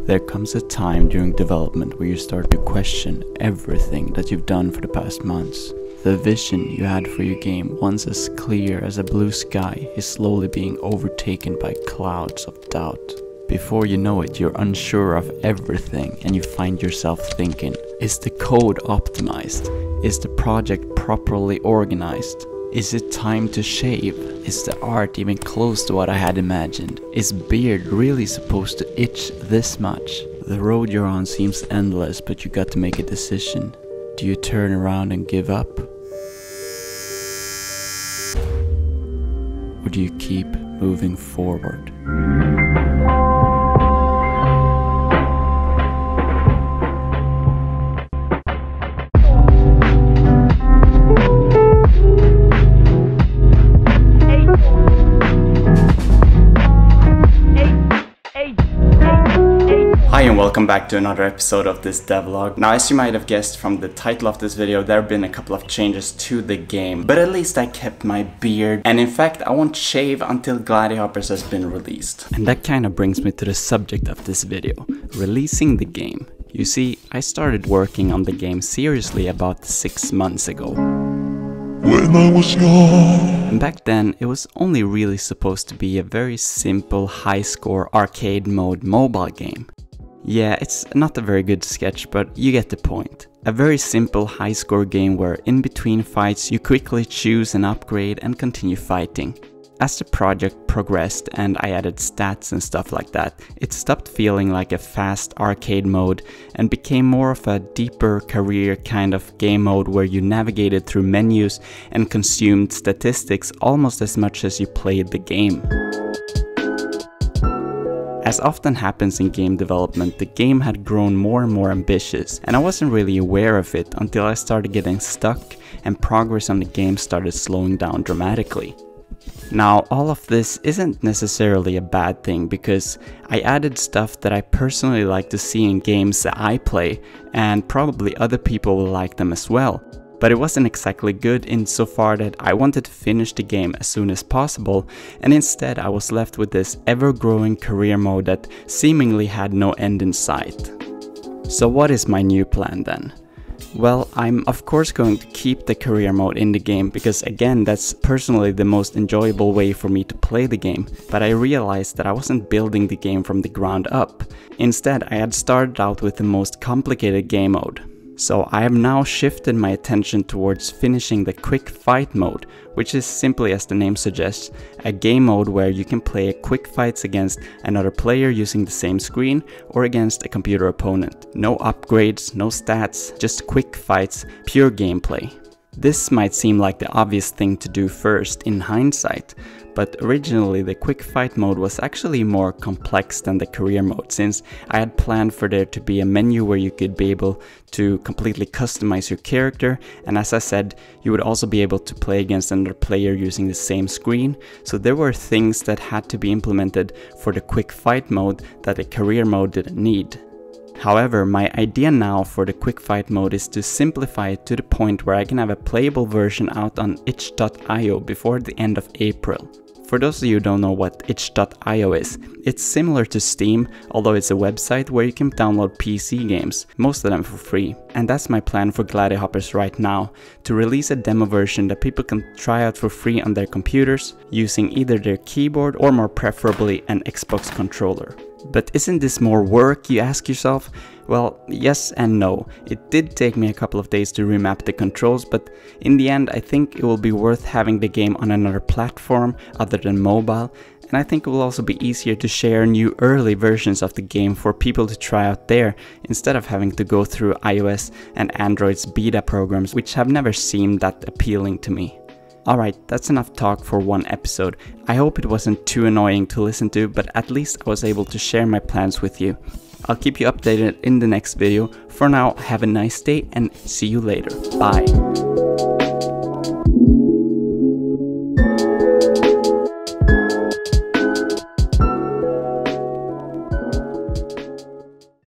There comes a time during development where you start to question everything that you've done for the past months. The vision you had for your game, once as clear as a blue sky, is slowly being overtaken by clouds of doubt. Before you know it, you're unsure of everything and you find yourself thinking, is the code optimized? Is the project properly organized? Is it time to shave? Is the art even close to what I had imagined? Is beard really supposed to itch this much? The road you're on seems endless, but you got to make a decision. Do you turn around and give up? Or do you keep moving forward? Hi and welcome back to another episode of this devlog. Now, as you might have guessed from the title of this video, there have been a couple of changes to the game, but at least I kept my beard, and in fact I won't shave until Gladihoppers has been released. And that kind of brings me to the subject of this video, releasing the game. You see, I started working on the game seriously about 6 months ago. When I was young. And back then, it was only really supposed to be a very simple high-score arcade mode mobile game. Yeah, it's not a very good sketch, but you get the point. A very simple high-score game where in between fights you quickly choose an upgrade and continue fighting. As the project progressed and I added stats and stuff like that, it stopped feeling like a fast arcade mode and became more of a deeper career kind of game mode where you navigated through menus and consumed statistics almost as much as you played the game. As often happens in game development, the game had grown more and more ambitious, and I wasn't really aware of it until I started getting stuck and progress on the game started slowing down dramatically. Now, all of this isn't necessarily a bad thing because I added stuff that I personally like to see in games that I play, and probably other people will like them as well. But it wasn't exactly good insofar that I wanted to finish the game as soon as possible, and instead I was left with this ever-growing career mode that seemingly had no end in sight. So what is my new plan then? Well, I'm of course going to keep the career mode in the game because again, that's personally the most enjoyable way for me to play the game, but I realized that I wasn't building the game from the ground up. Instead, I had started out with the most complicated game mode. So I have now shifted my attention towards finishing the quick fight mode, which is simply as the name suggests, a game mode where you can play quick fights against another player using the same screen or against a computer opponent. No upgrades, no stats, just quick fights, pure gameplay. This might seem like the obvious thing to do first in hindsight, but originally the quick fight mode was actually more complex than the career mode, since I had planned for there to be a menu where you could be able to completely customize your character, and as I said, you would also be able to play against another player using the same screen, so there were things that had to be implemented for the quick fight mode that the career mode didn't need. However, my idea now for the quick fight mode is to simplify it to the point where I can have a playable version out on itch.io before the end of April. For those of you who don't know what itch.io is, it's similar to Steam, although it's a website where you can download PC games, most of them for free. And that's my plan for Gladihoppers right now, to release a demo version that people can try out for free on their computers, using either their keyboard or more preferably an Xbox controller. But isn't this more work, you ask yourself? Well, yes and no. It did take me a couple of days to remap the controls, but in the end I think it will be worth having the game on another platform other than mobile, and I think it will also be easier to share new early versions of the game for people to try out there, instead of having to go through iOS and Android's beta programs, which have never seemed that appealing to me. Alright, that's enough talk for one episode. I hope it wasn't too annoying to listen to, but at least I was able to share my plans with you. I'll keep you updated in the next video. For now, have a nice day and see you later. Bye.